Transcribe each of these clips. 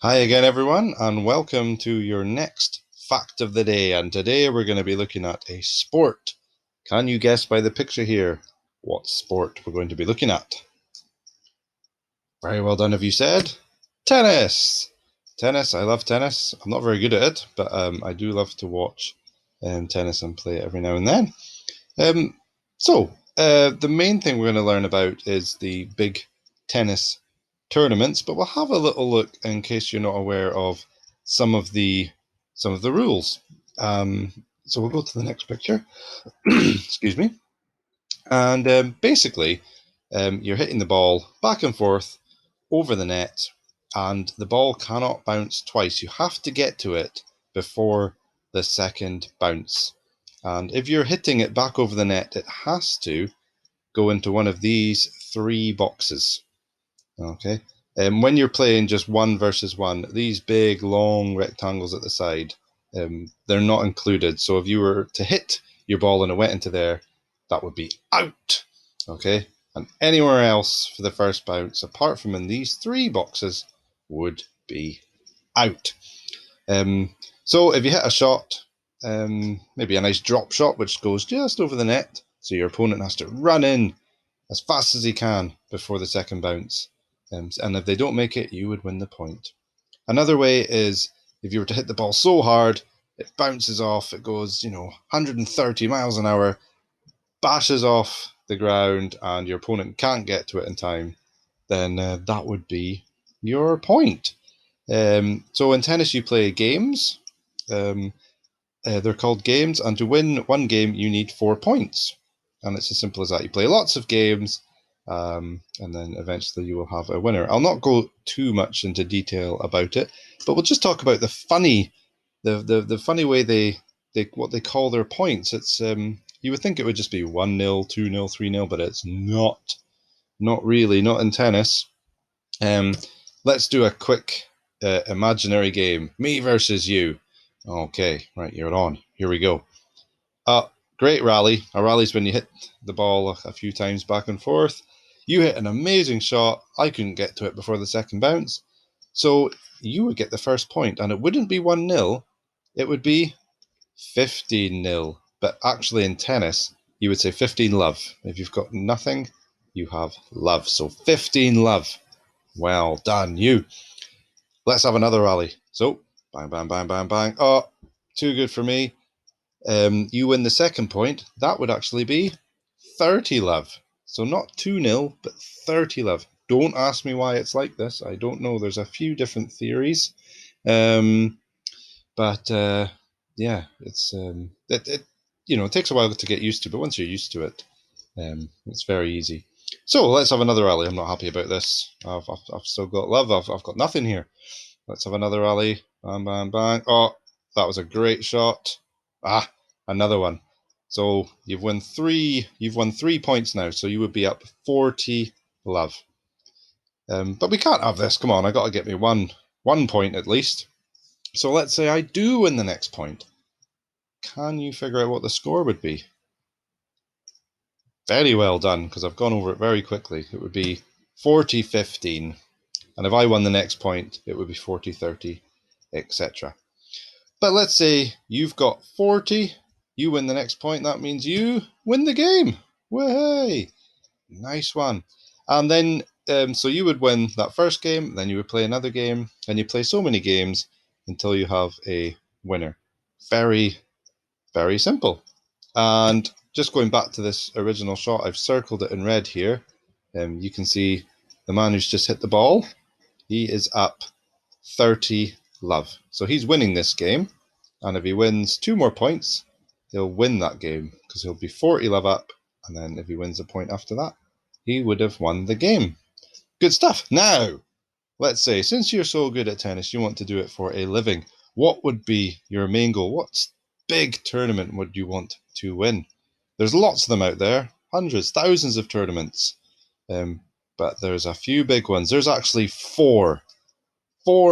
Hi again, everyone, and welcome to your next fact of the day. And today we're going to be looking at a sport. Can you guess by the picture here what sport we're going to be looking at? Very well done, have you said? Tennis! Tennis, I love tennis. I'm not very good at it, but I do love to watch tennis and play it every now and then. Um, the main thing we're going to learn about is the big tennis tournaments, but we'll have a little look in case you're not aware of some of the some of the rules. So we'll go to the next picture. Excuse me. And basically, you're hitting the ball back and forth over the net, and the ball cannot bounce twice. You have to get to it before the second bounce. And if you're hitting it back over the net, it has to go into one of these three boxes. Okay. When you're playing just one versus one, these big long rectangles at the side, they're not included. So if you were to hit your ball and it went into there, that would be out. Okay. And anywhere else for the first bounce, apart from in these three boxes, would be out. Um, so if you hit a shot, maybe a nice drop shot, which goes just over the net, so your opponent has to run in as fast as he can before the second bounce. And if they don't make it, you would win the point. Another way is if you were to hit the ball so hard, it bounces off, it goes, 130 miles an hour, bashes off the ground, and your opponent can't get to it in time, then that would be your point. So in tennis, you play games. Um, they're called games, and to win one game, you need 4 points. And it's as simple as that. You play lots of games, and then eventually you will have a winner. I'll not go too much into detail about it, but we'll just talk about the funny way they what they call their points. It's you would think it would just be 1-0, 2-0, 3-0, but it's not really, not in tennis. Um, let's do a quick imaginary game. Me versus you. Okay, right, you're on. Here we go. Uh, Great rally. A rally's when you hit the ball a few times back and forth. You hit an amazing shot. I couldn't get to it before the second bounce. So you would get the first point, and it wouldn't be 1-0, it would be 15-0. But actually, in tennis, you would say 15 love. If you've got nothing, you have love. So 15 love. Well done, you. Let's have another rally. So, bang, bang, bang, bang, bang. Oh, too good for me. You win the second point. That would actually be 30 love. So not 2-0, but 30 love. Don't ask me why it's like this. I don't know. There's a few different theories. Um, but yeah, it takes a while to get used to, but once you're used to it, it's very easy. So let's have another rally. I'm not happy about this. I've still got love. I've got nothing here. Let's have another rally. Bang, bang, bang. Oh, that was a great shot. Ah, another one. So You've won 3 points now. So you would be up 40 love. But we can't have this. Come on, I got to get me one point at least. So let's say I do win the next point. Can you figure out what the score would be? Very well done, because I've gone over it very quickly. It would be 40-15. And if I won the next point, it would be 40-30, etc. But let's say you've got 40, you win the next point, that means you win the game. Way! Nice one. And then, so you would win that first game, then you would play another game, and you play so many games until you have a winner. Very, very simple. And just going back to this original shot, I've circled it in red here. You can see the man who's just hit the ball. He is up 30 love. So he's winning this game. And if he wins 2 more points, he'll win that game because he'll be 40 love up. And then if he wins a point after that, he would have won the game. Good stuff. Now, let's say, since you're so good at tennis, you want to do it for a living. What would be your main goal? What big tournament would you want to win? There's lots of them out there, hundreds, thousands of tournaments. But there's a few big ones. There's actually four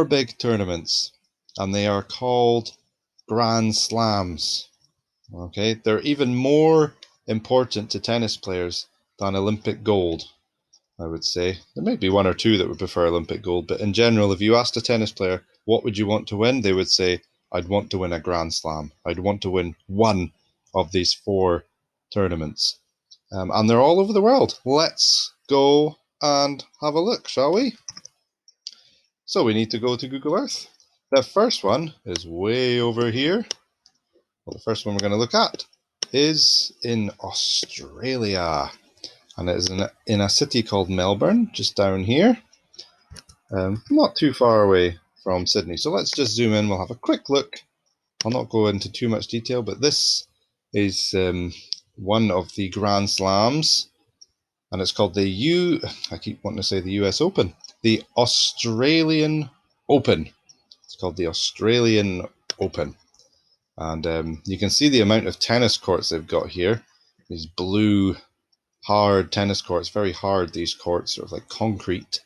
big tournaments, and they are called Grand Slams. Okay, they're even more important to tennis players than Olympic gold. I would say. There may be one or two that would prefer Olympic gold, but in general, if you asked a tennis player, what would you want to win? They would say, I'd want to win a Grand Slam. I'd want to win one of these 4 tournaments. And they're all over the world. Let's go and have a look, shall we? So we need to go to Google Earth. The first one is way over here. Well, the first one we're going to look at is in Australia. And it is in a city called Melbourne, just down here. Not too far away from Sydney. So let's just zoom in. We'll have a quick look. I'll not go into too much detail, but this is one of the Grand Slams. And it's called I keep wanting to say the US Open. The Australian Open. It's called the Australian Open. And you can see the amount of tennis courts they've got here. These blue, hard tennis courts, very hard, these courts, sort of like concrete.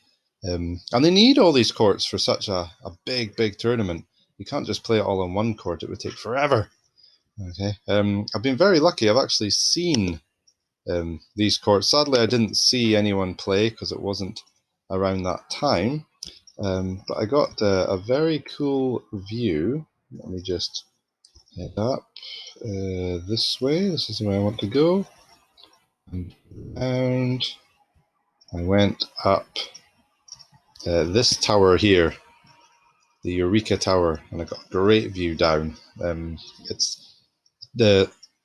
And they need all these courts for such a big tournament. You can't just play it all on one court. It would take forever. Okay. I've been very lucky. I've actually seen these courts. Sadly, I didn't see anyone play because it wasn't around that time. But I got a very cool view. Let me just head up this way. This is where I want to go. And I went up this tower here, the Eureka Tower, and I got a great view down.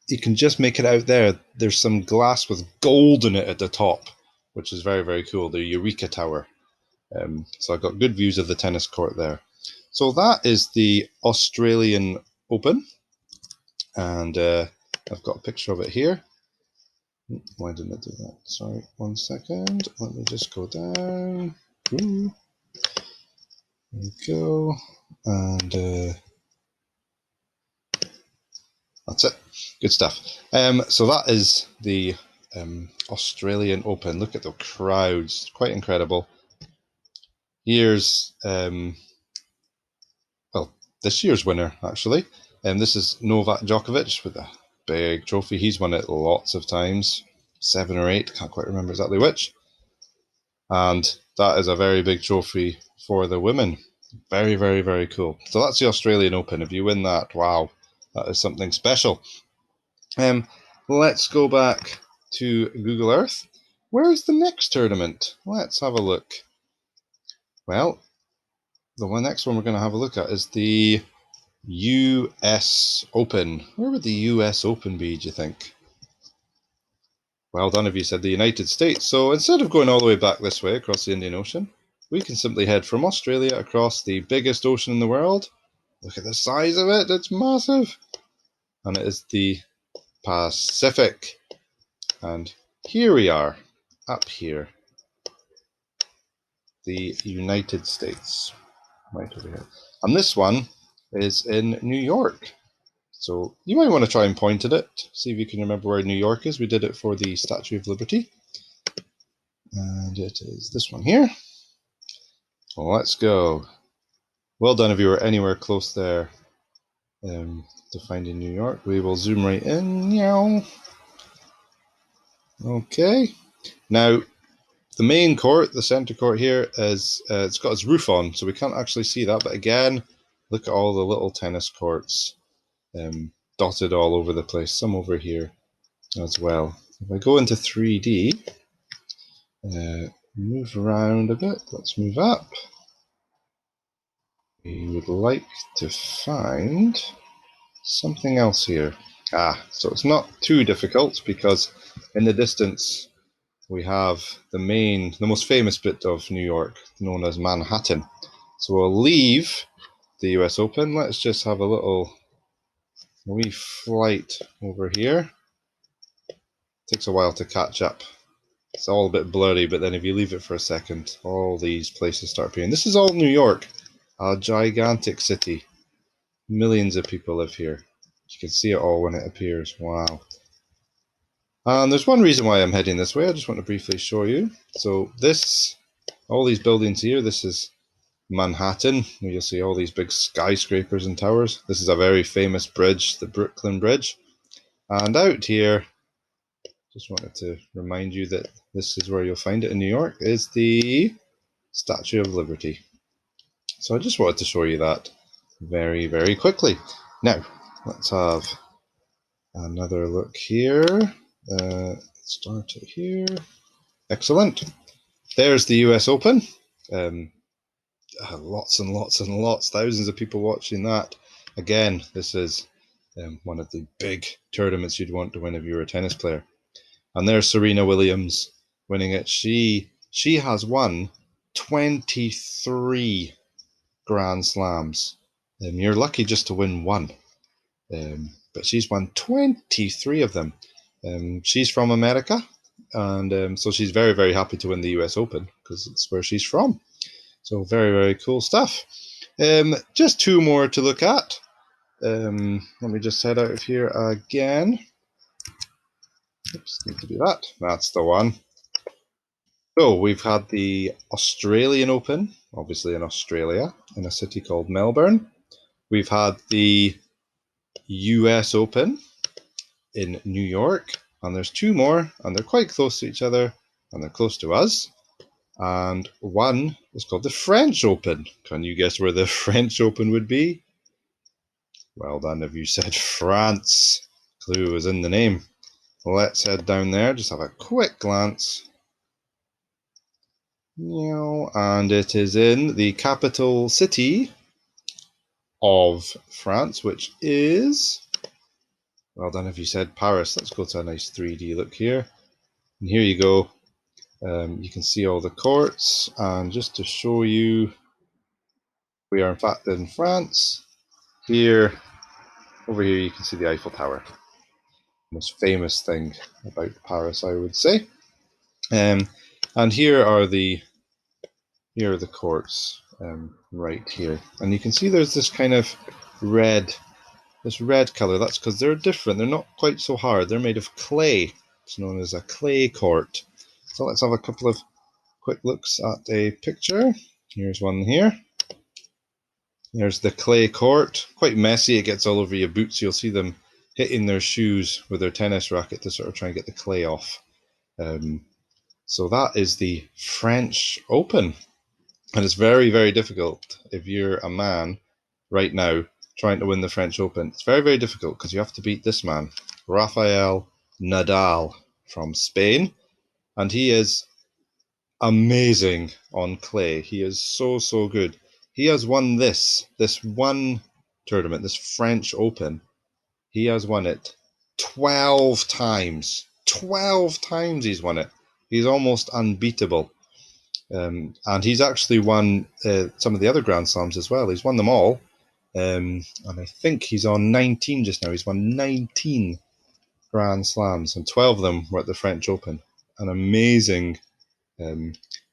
You can just make it out there. There's some glass with gold in it at the top, which is very, very cool. The Eureka Tower. So I got good views of the tennis court there. So that is the Australian Open, and I've got a picture of it here. Why didn't I do that? Sorry, 1 second. Let me just go down. Ooh. There we go. And that's it. Good stuff. So that is the Australian Open. Look at the crowds. Quite incredible. Here's, this year's winner, actually. This is Novak Djokovic with a big trophy. He's won it lots of times. 7 or 8. Can't quite remember exactly which. And that is a very big trophy for the women. Very, very, very cool. So that's the Australian Open. If you win that, wow, that is something special. Let's go back to Google Earth. Where is the next tournament? Let's have a look. Well, the next one we're going to have a look at is the US Open. Where would the US Open be, do you think? Well done if you said the United States. So instead of going all the way back this way across the Indian Ocean, we can simply head from Australia across the biggest ocean in the world. Look at the size of it, it's massive. And it is the Pacific. And here we are, up here. The United States, right over here. And this one is in New York. So you might want to try and point at it, see if you can remember where New York is. We did it for the Statue of Liberty. And it is this one here. Well, let's go. Well done if you were anywhere close there to finding New York. We will zoom right in. Meow. Okay. Now, the main court, the center court here, is it's got its roof on, so we can't actually see that. But again, look at all the little tennis courts dotted all over the place. Some over here as well. If I go into 3D, move around a bit. Let's move up. We would like to find something else here. So it's not too difficult because in the distance we have the most famous bit of New York, known as Manhattan. So we'll leave the US Open. Let's just have a wee flight over here. It takes a while to catch up. It's all a bit blurry, but then if you leave it for a second, all these places start appearing. This is all New York, a gigantic city. Millions of people live here. You can see it all when it appears. Wow. And there's one reason why I'm heading this way. I just want to briefly show you. So all these buildings here, this is Manhattan. You'll see all these big skyscrapers and towers. This is a very famous bridge, the Brooklyn Bridge. And out here, just wanted to remind you that this is where you'll find it in New York, is the Statue of Liberty. So I just wanted to show you that very, very quickly. Now, let's have another look here. Start it here. Excellent. There's the US Open. Lots and lots and lots, thousands of people watching that. Again, this is one of the big tournaments you'd want to win if you were a tennis player. And there's Serena Williams winning it. She has won 23 Grand Slams. You're lucky just to win one. But she's won 23 of them. She's from America, and so she's very, very happy to win the US Open because it's where she's from. So very, very cool stuff. Just two more to look at. Let me just head out of here again. Oops, need to do that. That's the one. So we've had the Australian Open, obviously in Australia, in a city called Melbourne. We've had the US Open in New York, and there's two more, and they're quite close to each other, and they're close to us. And one is called the French Open. Can you guess where the French Open would be? Well done if you said France. Clue is in the name. Let's head down there, just have a quick glance. And it is in the capital city of France, which is, well done if you said Paris. Let's go to a nice 3D look here. And here you go. You can see all the courts, and just to show you, we are in fact in France. Here, over here, you can see the Eiffel Tower. Most famous thing about Paris, I would say. And here are the courts right here, and you can see there's this kind of red color. That's because they're different. They're not quite so hard. They're made of clay. It's known as a clay court. So let's have a couple of quick looks at a picture. Here's one here. There's the clay court. Quite messy. It gets all over your boots. You'll see them hitting their shoes with their tennis racket to sort of try and get the clay off. So that is the French Open. And it's very, very difficult if you're a man right now trying to win the French Open. It's very, very difficult because you have to beat this man, Rafael Nadal from Spain. And he is amazing on clay. He is so, so good. He has won this one tournament, this French Open. He has won it 12 times. 12 times he's won it. He's almost unbeatable. And he's actually won some of the other Grand Slams as well. He's won them all. And I think he's on 19 just now. He's won 19 Grand Slams, and 12 of them were at the French Open. An amazing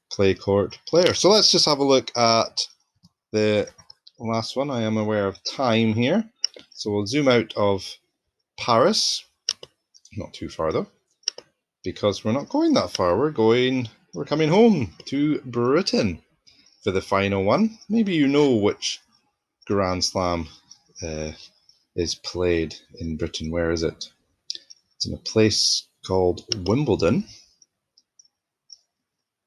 clay court player. So let's just have a look at the last one. I am aware of time here. So we'll zoom out of Paris. Not too far though, because we're not going that far. We're coming home to Britain for the final one. Maybe you know which Grand Slam is played in Britain. Where is it? It's in a place called Wimbledon,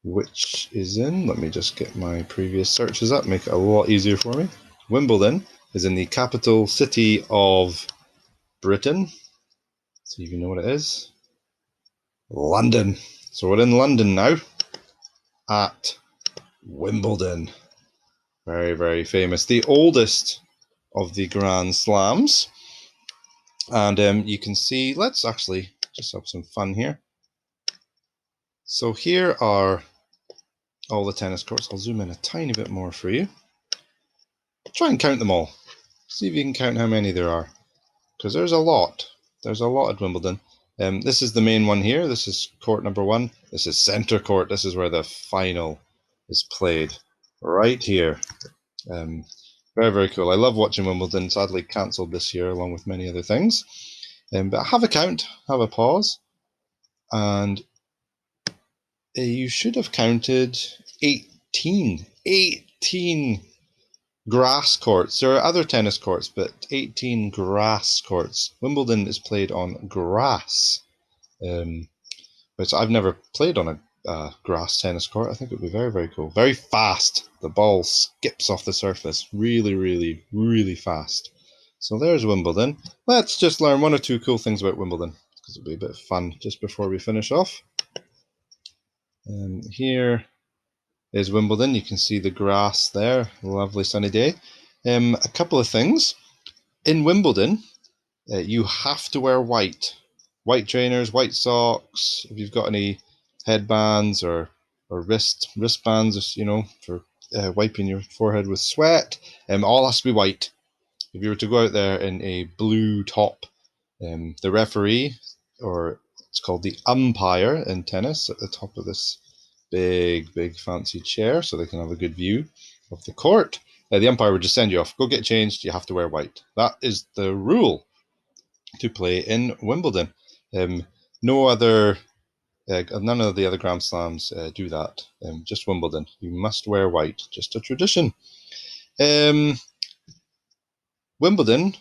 which is in, let me just get my previous searches up, make it a lot easier for me. Wimbledon is in the capital city of Britain. See if you know what it is. London. So we're in London now at Wimbledon. Very, very famous. The oldest of the Grand Slams. And you can see, let's actually just have some fun here. So here are all the tennis courts. I'll zoom in a tiny bit more for you. Try and count them all. See if you can count how many there are. Because there's a lot. There's a lot at Wimbledon. This is the main one here. This is court number 1. This is centre court. This is where the final is played. Right here. Very, very cool. I love watching Wimbledon. Sadly cancelled this year along with many other things. But have a count. Have a pause. And you should have counted 18 grass courts. There are other tennis courts, but 18 grass courts. Wimbledon is played on grass, But I've never played on a grass tennis court. I think it would be very, very cool. Very fast. The ball skips off the surface really, really, really fast. So there's Wimbledon. Let's just learn one or two cool things about Wimbledon, because it'll be a bit of fun just before we finish off. Here is Wimbledon. You can see the grass there. Lovely sunny day. A couple of things. In Wimbledon, you have to wear white. White trainers, white socks. If you've got any headbands or wristbands, for wiping your forehead with sweat, all has to be white. If you were to go out there in a blue top, the referee, or it's called the umpire in tennis, at the top of this big fancy chair, so they can have a good view of the court. The umpire would just send you off. Go get changed. You have to wear white. That is the rule to play in Wimbledon. No other, none of the other Grand Slams do that. Just Wimbledon. You must wear white. Just a tradition. Wimbledon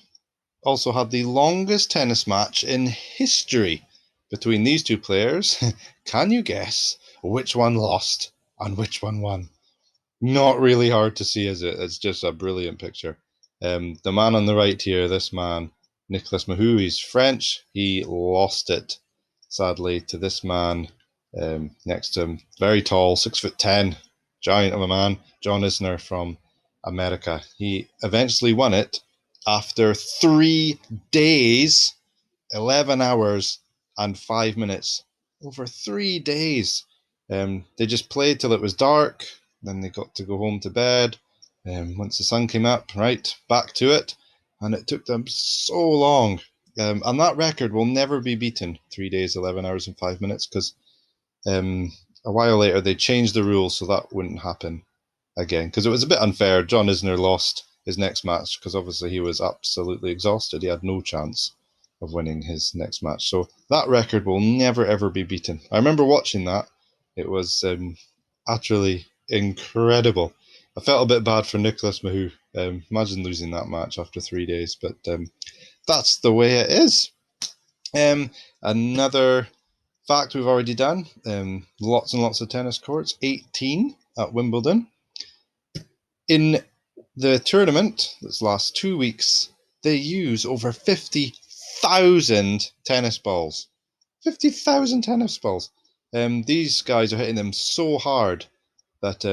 also had the longest tennis match in history between these two players. Can you guess which one lost and which one won? Not really hard to see, is it? It's just a brilliant picture. The man on the right here, this man, Nicolas Mahut, he's French. He lost it, sadly, to this man next to him. Very tall, 6'10", giant of a man, John Isner from America. He eventually won it after 3 days, 11 hours and 5 minutes. Over 3 days. They just played till it was dark. Then they got to go home to bed. Once the sun came up, right, back to it. And it took them so long. And that record will never be beaten, 3 days, 11 hours and 5 minutes, because a while later they changed the rules so that wouldn't happen again, because it was a bit unfair. John Isner lost his next match because obviously he was absolutely exhausted. He had no chance of winning his next match. So that record will never, ever be beaten. I remember watching that. It was utterly incredible. I felt a bit bad for Nicolas Mahut. Imagine losing that match after 3 days, but that's the way it is. Another fact we've already done, lots and lots of tennis courts, 18 at Wimbledon. In the tournament that's last 2 weeks, they use over 50,000 tennis balls. 50,000 tennis balls. These guys are hitting them so hard that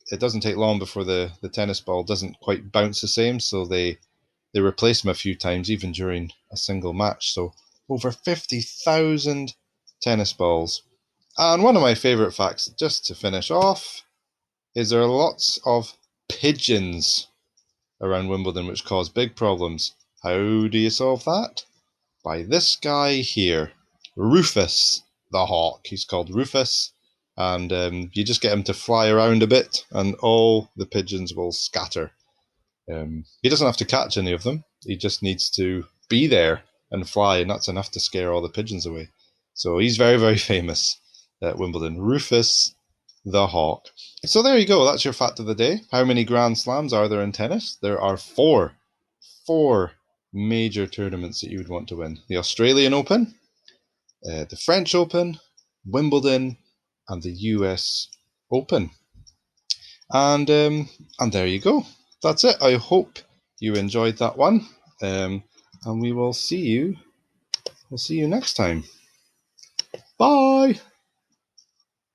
it doesn't take long before the tennis ball doesn't quite bounce the same, so they replace them a few times, even during a single match. So over 50,000 tennis balls. And one of my favourite facts, just to finish off, is there are lots of pigeons around Wimbledon which cause big problems. How do you solve that? By this guy here, Rufus the hawk. He's called Rufus, and you just get him to fly around a bit and all the pigeons will scatter. He doesn't have to catch any of them. He just needs to be there and fly, and that's enough to scare all the pigeons away. So he's very, very famous at Wimbledon. Rufus the hawk. So there you go. That's your fact of the day. How many Grand Slams are there in tennis? There are four major tournaments that you would want to win. The Australian Open, the French Open, Wimbledon, and the US Open. And there you go. That's it. I hope you enjoyed that one. And we will see you. We'll see you next time. Bye.